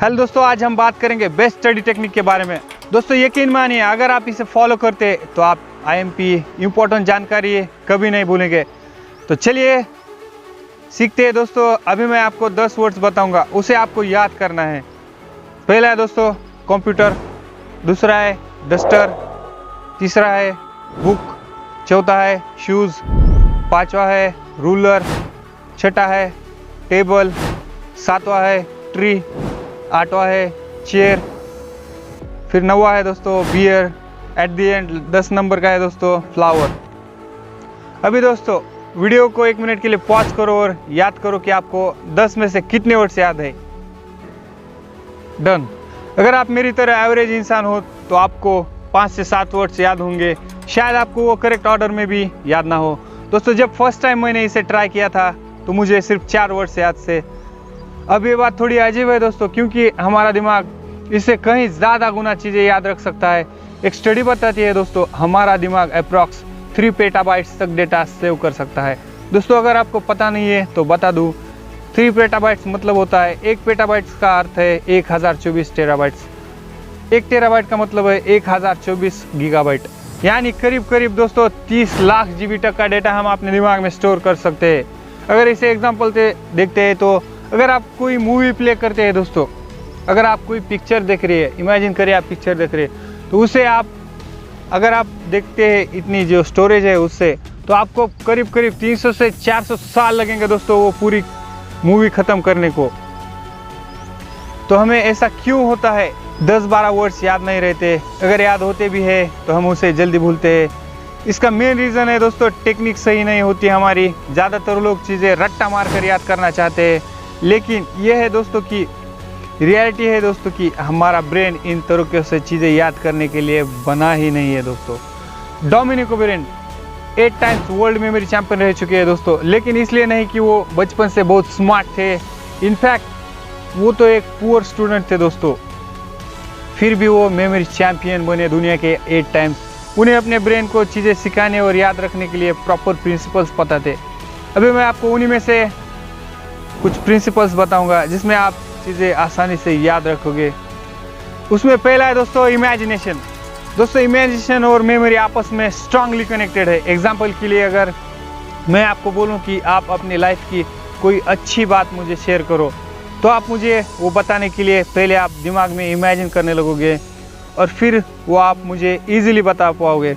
Hello दोस्तों, आज हम बात करेंगे बेस्ट स्टडी टेक्निक के बारे में। दोस्तों यकीन मानिए, अगर आप इसे फॉलो करते तो आप आईएमपी इम्पोर्टेंट जानकारी कभी नहीं भूलेंगे। तो चलिए सीखते हैं दोस्तों। अभी मैं आपको 10 वर्ड्स बताऊंगा, उसे आपको याद करना है। पहला है दोस्तों कंप्यूटर, दूसरा है डस्टर, तीसरा है बुक, चौथा है शूज़, पांचवा है रूलर, छठा है टेबल, सातवां है ट्री, आठवां है चेयर, फिर नौवां है दोस्तों बियर, एट द एंड 10 नंबर का है दोस्तों फ्लावर। अभी दोस्तों वीडियो को 1 मिनट के लिए पॉज करो और याद करो कि आपको 10 में से कितने वर्ड्स याद है। डन। अगर आप मेरी तरह एवरेज इंसान हो तो आपको 5 से 7 वर्ड्स याद होंगे, शायद आपको वो करेक्ट ऑर्डर में भी याद ना हो। दोस्तों जब फर्स्ट टाइम मैंने इसे ट्राई किया था तो मुझे सिर्फ 4 वर्ड्स याद थे। अब ये बात थोड़ी अजीब है दोस्तों, क्योंकि हमारा दिमाग इससे कहीं ज़्यादा गुना चीज़ें याद रख सकता है। एक स्टडी बताती है दोस्तों, हमारा दिमाग अप्रॉक्स 3 पेटाबाइट्स तक डेटा सेव कर सकता है। दोस्तों अगर आपको पता नहीं है तो बता दूँ, 3 पेटाबाइट्स मतलब होता है 1 पेटाबाइट्स का अर्थ है 1024 टेराबाइट्स। 1 टेराबाइट का मतलब है 1024 गीगाबाइट, यानी करीब करीब दोस्तों 30 लाख जीबी तक का डेटा हम अपने दिमाग में स्टोर कर सकते हैं। अगर इसे एग्जांपल से देखते हैं तो अगर आप कोई मूवी प्ले करते हैं दोस्तों, अगर आप कोई पिक्चर देख रही है, इमेजिन करिए आप पिक्चर देख रहे हैं, तो उसे आप अगर आप देखते हैं इतनी जो स्टोरेज है उससे, तो आपको करीब करीब 300 से 400 साल लगेंगे दोस्तों वो पूरी मूवी ख़त्म करने को। तो हमें ऐसा क्यों होता है? 10-12 वर्ड्स याद नहीं रहते, अगर याद होते भी है तो हम उसे जल्दी भूलते हैं। इसका मेन रीज़न है दोस्तों टेक्निक सही नहीं होती हमारी। ज़्यादातर लोग चीज़ें रट्टा मार कर याद करना चाहते हैं, लेकिन यह है दोस्तों की रियलिटी है दोस्तों कि हमारा ब्रेन इन तरीक़ों से चीज़ें याद करने के लिए बना ही नहीं है दोस्तों। Dominic O'Brien 8 times world memory champion रह चुके हैं दोस्तों, लेकिन इसलिए नहीं कि वो बचपन से बहुत स्मार्ट थे। इनफैक्ट वो तो एक पुअर स्टूडेंट थे दोस्तों, फिर भी वो मेमोरी चैंपियन बने दुनिया के 8 टाइम्स। उन्हें अपने ब्रेन को चीज़ें सिखाने और याद रखने के लिए प्रॉपर प्रिंसिपल्स पता थे। अभी मैं आपको उन्हीं में से कुछ प्रिंसिपल्स बताऊंगा जिसमें आप चीज़ें आसानी से याद रखोगे। उसमें पहला है दोस्तों इमेजिनेशन। दोस्तों इमेजिनेशन और मेमोरी आपस में स्ट्रांगली कनेक्टेड है। एग्जांपल के लिए अगर मैं आपको बोलूं कि आप अपनी लाइफ की कोई अच्छी बात मुझे शेयर करो, तो आप मुझे वो बताने के लिए पहले आप दिमाग में इमेजिन करने लगोगे और फिर वो आप मुझे ईज़िली बता पाओगे।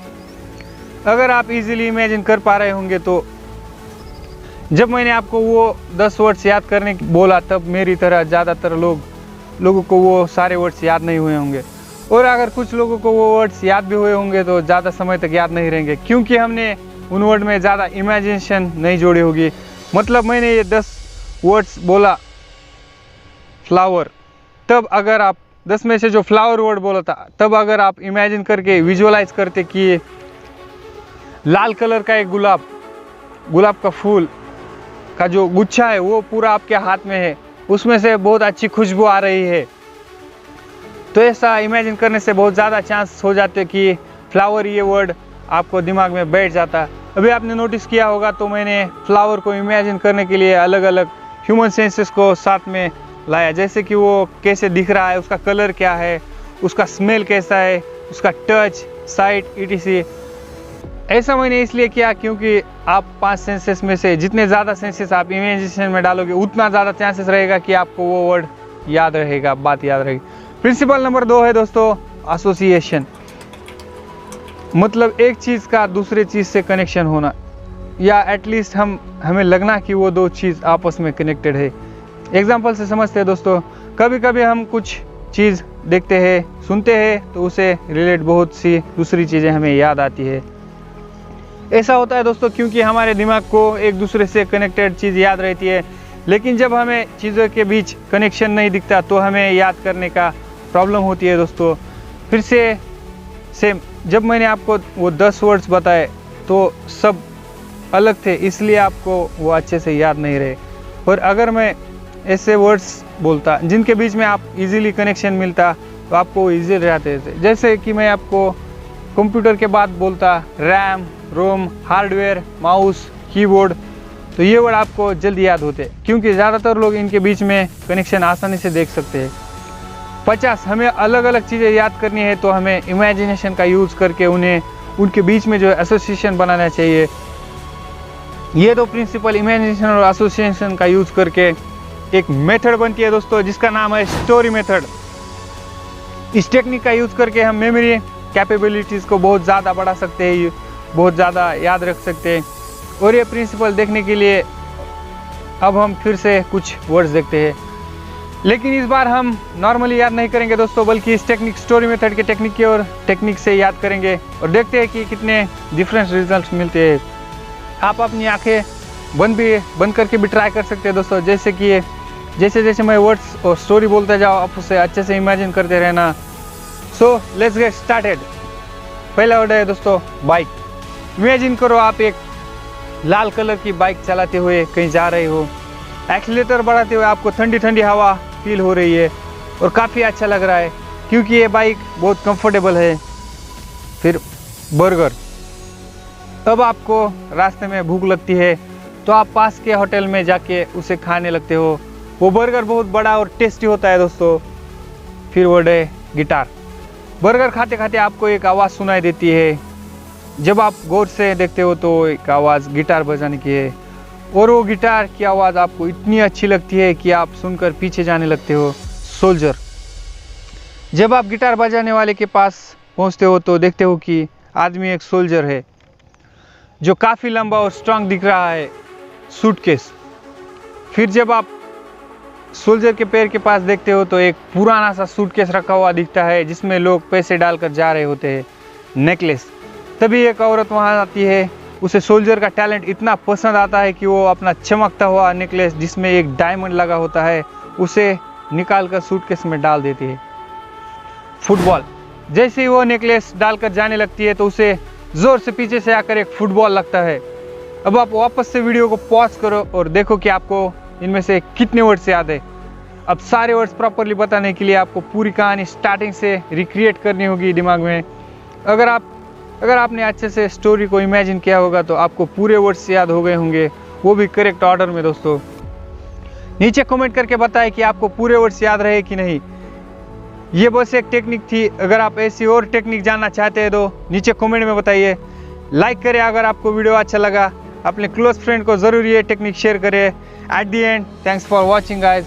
अगर आप इजीली इमेजिन कर पा रहे होंगे तो जब मैंने आपको वो 10 वर्ड्स याद करने बोला, तब मेरी तरह ज़्यादातर लोगों को वो सारे वर्ड्स याद नहीं हुए होंगे। और अगर कुछ लोगों को वो वर्ड्स याद भी हुए होंगे तो ज़्यादा समय तक याद नहीं रहेंगे, क्योंकि हमने उन वर्ड में ज़्यादा इमेजिनेशन नहीं जोड़ी होगी। मतलब मैंने ये 10 वर्ड्स बोला फ्लावर, तब अगर आप 10 में से जो फ्लावर वर्ड बोला था, तब अगर आप इमेजिन करके विजुअलाइज करते कि लाल कलर का एक गुलाब का फूल का जो गुच्छा है वो पूरा आपके हाथ में है, उसमें से बहुत अच्छी खुशबू आ रही है, तो ऐसा इमेजिन करने से बहुत ज़्यादा चांस हो जाते कि फ्लावर ये वर्ड आपको दिमाग में बैठ जाता। अभी आपने नोटिस किया होगा तो मैंने फ्लावर को इमेजिन करने के लिए अलग अलग ह्यूमन सेंसेस को साथ में लाया, जैसे कि वो कैसे दिख रहा है, उसका कलर क्या है, उसका स्मेल कैसा है, उसका टच, साइट, etc। ऐसा मैंने इसलिए किया क्योंकि आप 5 सेंसेस में से जितने ज़्यादा सेंसेस आप इमेजिनेशन में डालोगे, उतना ज़्यादा चांसेस रहेगा कि आपको वो वर्ड याद रहेगा, बात याद रहेगी। प्रिंसिपल नंबर 2 है दोस्तों एसोसिएशन। मतलब एक चीज़ का दूसरे चीज़ से कनेक्शन होना, या एटलीस्ट हमें लगना कि वो 2 चीज़ आपस में कनेक्टेड है। एग्जाम्पल से समझते हैं दोस्तों, कभी कभी हम कुछ चीज़ देखते हैं, सुनते हैं, तो उसे रिलेट बहुत सी दूसरी चीज़ें हमें याद आती है। ऐसा होता है दोस्तों क्योंकि हमारे दिमाग को एक दूसरे से कनेक्टेड चीज़ याद रहती है, लेकिन जब हमें चीज़ों के बीच कनेक्शन नहीं दिखता तो हमें याद करने का प्रॉब्लम होती है दोस्तों। फिर से सेम, जब मैंने आपको वो 10 वर्ड्स बताए तो सब अलग थे, इसलिए आपको वो अच्छे से याद नहीं रहे। और अगर मैं ऐसे वर्ड्स बोलता जिनके बीच में आप इजीली कनेक्शन मिलता तो आपको वो ईजी रहते थे। जैसे कि मैं आपको कंप्यूटर के बाद बोलता रैम, रोम, हार्डवेयर, माउस, कीबोर्ड, तो ये वर्ड आपको जल्दी याद होते क्योंकि ज़्यादातर लोग इनके बीच में कनेक्शन आसानी से देख सकते हैं। 50 हमें अलग अलग चीज़ें याद करनी है तो हमें इमेजिनेशन का यूज़ करके उन्हें उनके बीच में जो एसोसिएशन बनाना चाहिए। ये दो प्रिंसिपल इमेजिनेशन और एसोसिएशन का यूज़ करके एक मेथड बनती है दोस्तों, जिसका नाम है स्टोरी मेथड। इस टेक्निक का यूज़ करके हम मेमोरी कैपेबिलिटीज़ को बहुत ज़्यादा बढ़ा सकते हैं, बहुत ज़्यादा याद रख सकते हैं। और ये प्रिंसिपल देखने के लिए अब हम फिर से कुछ वर्ड्स देखते हैं, लेकिन इस बार हम नॉर्मली याद नहीं करेंगे दोस्तों, बल्कि इस टेक्निक स्टोरी मेथड के टेक्निक की और टेक्निक से याद करेंगे और देखते हैं कि कितने डिफरेंट रिजल्ट्स मिलते हैं। आप अपनी आंखें बंद करके भी ट्राई कर सकते हैं दोस्तों, जैसे कि जैसे जैसे मैं वर्ड्स और स्टोरी बोलते जाओ आप उसे अच्छे से इमेजिन करते रहना। So let's get started. पहला वर्ड है दोस्तों बाइक। इमेजिन करो आप एक लाल कलर की बाइक चलाते हुए कहीं जा रहे हो, एक्सीलेटर बढ़ाते हुए आपको ठंडी ठंडी हवा फील हो रही है और काफ़ी अच्छा लग रहा है क्योंकि ये बाइक बहुत कंफर्टेबल है। फिर बर्गर। तब आपको रास्ते में भूख लगती है तो आप पास के होटल में जाके उसे खाने लगते हो। वो बर्गर बहुत बड़ा और टेस्टी होता है दोस्तों। फिर वर्ड है गिटार। बर्गर खाते खाते आपको एक आवाज़ सुनाई देती है। जब आप गौर से देखते हो तो एक आवाज़ गिटार बजाने की है और वो गिटार की आवाज़ आपको इतनी अच्छी लगती है कि आप सुनकर पीछे जाने लगते हो। सोल्जर। जब आप गिटार बजाने वाले के पास पहुंचते हो तो देखते हो कि आदमी एक सोल्जर है जो काफ़ी लंबा और स्ट्रांग दिख रहा है। सूटकेस। फिर जब आप सोल्जर के पैर के पास देखते हो तो एक पुराना सा सूटकेस रखा हुआ दिखता है जिसमें लोग पैसे डालकर जा रहे होते हैं। नेकलेस। तभी एक औरत वहाँ आती है, उसे सोल्जर का टैलेंट इतना पसंद आता है कि वो अपना चमकता हुआ नेकलेस जिसमें एक डायमंड लगा होता है उसे निकाल कर सूटकेस में डाल देती है। फुटबॉल। जैसे ही वो नेकलेस डालकर जाने लगती है तो उसे ज़ोर से पीछे से आकर एक फुटबॉल लगता है। अब आप वापस से वीडियो को पॉज करो और देखो कि आपको इनमें से कितने वर्ड्स याद है। अब सारे वर्ड्स प्रॉपरली बताने के लिए आपको पूरी कहानी स्टार्टिंग से रिक्रिएट करनी होगी दिमाग में। अगर आपने अच्छे से स्टोरी को इमेजिन किया होगा तो आपको पूरे वर्ड्स याद हो गए होंगे, वो भी करेक्ट ऑर्डर में दोस्तों। नीचे कमेंट करके बताएं कि आपको पूरे वर्ड्स याद रहे कि नहीं। ये बस एक टेक्निक थी, अगर आप ऐसी और टेक्निक जानना चाहते हैं तो नीचे कमेंट में बताइए। लाइक करें अगर आपको वीडियो अच्छा लगा, अपने क्लोज फ्रेंड को ज़रूर ये टेक्निक शेयर करें। Eight the and, thanks for watching guys.